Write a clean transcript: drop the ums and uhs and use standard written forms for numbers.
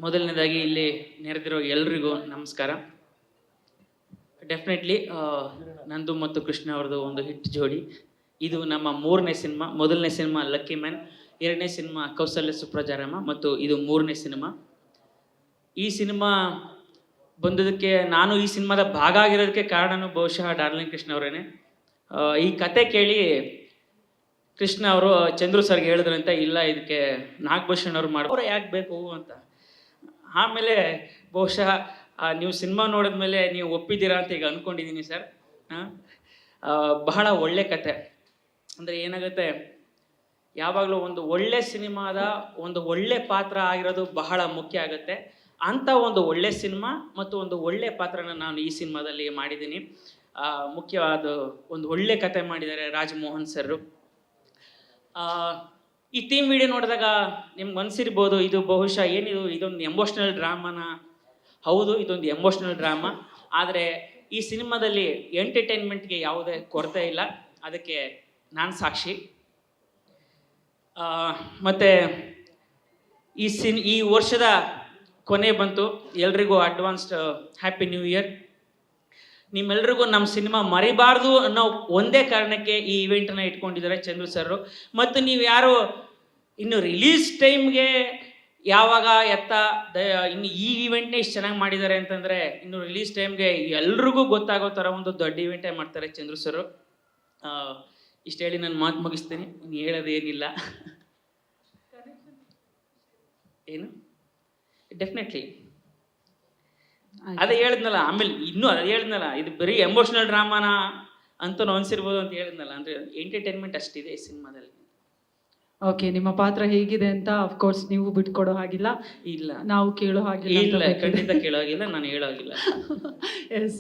ಮೊದಲನೇದಾಗಿ ಇಲ್ಲಿ ನೆರೆದಿರೋ ಎಲ್ರಿಗೂ ನಮಸ್ಕಾರ. ಡೆಫಿನೆಟ್ಲಿ ನಂದು ಮತ್ತು ಕೃಷ್ಣ ಅವ್ರದ್ದು ಒಂದು ಹಿಟ್ ಜೋಡಿ. ಇದು ನಮ್ಮ 3ನೇ ಸಿನಿಮಾ. ಮೊದಲನೇ ಸಿನಿಮಾ ಲಕ್ಕಿ ಮ್ಯಾನ್, 2ನೇ ಸಿನಿಮಾ ಕೌಸಲ್ಯ ಸುಪ್ರಜಾರಾಮ ಮತ್ತು ಇದು 3ನೇ ಸಿನಿಮಾ. ಈ ಸಿನಿಮಾ ಬಂದದಕ್ಕೆ, ನಾನು ಈ ಸಿನಿಮಾದ ಭಾಗ ಆಗಿರೋದಕ್ಕೆ ಕಾರಣನೂ ಬಹುಶಃ ಡಾರ್ಲಿಂಗ್ ಕೃಷ್ಣ ಅವರೇನೆ. ಈ ಕತೆ ಕೇಳಿ ಕೃಷ್ಣ ಅವರು ಚಂದ್ರು ಸರ್ಗೆ ಹೇಳಿದ್ರಂತೆ, ಇಲ್ಲ ಇದಕ್ಕೆ ನಾಗಭೂಷಣ್ ಅವ್ರು ಮಾಡೋರು ಯಾಕೆ ಬೇಕು ಅಂತ. ಆಮೇಲೆ ಬಹುಶಃ ನೀವು ಸಿನಿಮಾ ನೋಡಿದ್ಮೇಲೆ ನೀವು ಒಪ್ಪಿದ್ದೀರಾ ಅಂತ ಈಗ ಅಂದ್ಕೊಂಡಿದ್ದೀನಿ ಸರ್. ಬಹಳ ಒಳ್ಳೆ ಕತೆ. ಅಂದರೆ ಏನಾಗುತ್ತೆ, ಯಾವಾಗಲೂ ಒಂದು ಒಳ್ಳೆ ಸಿನಿಮಾದ ಒಂದು ಒಳ್ಳೆ ಪಾತ್ರ ಆಗಿರೋದು ಬಹಳ ಮುಖ್ಯ ಆಗುತ್ತೆ. ಅಂಥ ಒಂದು ಒಳ್ಳೆ ಸಿನಿಮಾ ಮತ್ತು ಒಂದು ಒಳ್ಳೆ ಪಾತ್ರನ ನಾನು ಈ ಸಿನಿಮಾದಲ್ಲಿ ಮಾಡಿದ್ದೀನಿ. ಮುಖ್ಯವಾದ ಒಂದು ಒಳ್ಳೆ ಕತೆ ಮಾಡಿದ್ದಾರೆ ರಾಜಮೋಹನ್ ಸರ್ರು. ಈ ಥೀಮ್ ವಿಡಿಯೋ ನೋಡಿದಾಗ ನಿಮ್ಗೆ ಅನಿಸಿರ್ಬೋದು, ಇದು ಬಹುಶಃ ಏನಿದು, ಇದೊಂದು ಎಮೋಷ್ನಲ್ ಡ್ರಾಮಾನ. ಹೌದು, ಇದೊಂದು ಎಮೋಷ್ನಲ್ ಡ್ರಾಮಾ. ಆದರೆ ಈ ಸಿನಿಮಾದಲ್ಲಿ ಎಂಟರ್ಟೈನ್ಮೆಂಟ್ಗೆ ಯಾವುದೇ ಕೊರತೆ ಇಲ್ಲ, ಅದಕ್ಕೆ ನಾನು ಸಾಕ್ಷಿ. ಮತ್ತು ಈ ವರ್ಷದ ಕೊನೆ ಬಂತು. ಎಲ್ರಿಗೂ ಅಡ್ವಾನ್ಸ್ಡ್ ಹ್ಯಾಪಿ ನ್ಯೂ ಇಯರ್. ನಿಮ್ಮೆಲ್ರಿಗೂ ನಮ್ಮ ಸಿನಿಮಾ ಮರಿಬಾರ್ದು ಅನ್ನೋ ಒಂದೇ ಕಾರಣಕ್ಕೆ ಈ ಇವೆಂಟನ್ನು ಇಟ್ಕೊಂಡಿದ್ದಾರೆ ಚಂದ್ರು ಸರ್. ಮತ್ತು ನೀವು ಯಾರು ಇನ್ನು ರಿಲೀಸ್ ಟೈಮ್ಗೆ ಯಾವಾಗ ಇನ್ನು ಈ ಇವೆಂಟ್ನೇ ಇಷ್ಟು ಚೆನ್ನಾಗಿ ಮಾಡಿದ್ದಾರೆ ಅಂತಂದರೆ, ಇನ್ನು ರಿಲೀಸ್ ಟೈಮ್ಗೆ ಎಲ್ರಿಗೂ ಗೊತ್ತಾಗೋ ಥರ ಒಂದು ದೊಡ್ಡ ಇವೆಂಟೇ ಮಾಡ್ತಾರೆ ಚಂದ್ರು ಸರ್. ಇಷ್ಟು ಹೇಳಿ ನಾನು ಮಾತು ಮುಗಿಸ್ತೀನಿ. ಇನ್ನು ಹೇಳೋದೇನಿಲ್ಲ. ಏನು ಡೆಫಿನೆಟ್ಲಿ ಅದೇ ಹೇಳಿದ್ನಲ್ಲ. ಆಮೇಲೆ ಇನ್ನೂ ಅದೇ ಹೇಳಿದ್ನಲ್ಲ, ಇದು ಬರೀ ಎಮೋಷ್ನಲ್ ಡ್ರಾಮಾನ ಅಂತ ಅನ್ಸಿರ್ಬೋದು ಅಂತ ಹೇಳಿದ್ನಲ್ಲ. ಅಂದರೆ ಎಂಟರ್ಟೈನ್ಮೆಂಟ್ ಅಷ್ಟಿದೆ ಈ ಸಿನಿಮಾದಲ್ಲಿ. ಓಕೆ, ನಿಮ್ಮ ಪಾತ್ರ ಹೇಗಿದೆ ಅಂತ ಅಫ್ಕೋರ್ಸ್ ನೀವು ಬಿಟ್ಕೊಡೋ ಹಾಗಿಲ್ಲ, ಇಲ್ಲ ನಾವು ಕೇಳೋ ಹಾಗಿಲ್ಲ. ಇಲ್ಲ, ಖಂಡಿತ ಕೇಳೋ ಹಾಗಿಲ್ಲ, ನಾನು ಹೇಳೋ ಹಾಗಿಲ್ಲ. ಎಸ್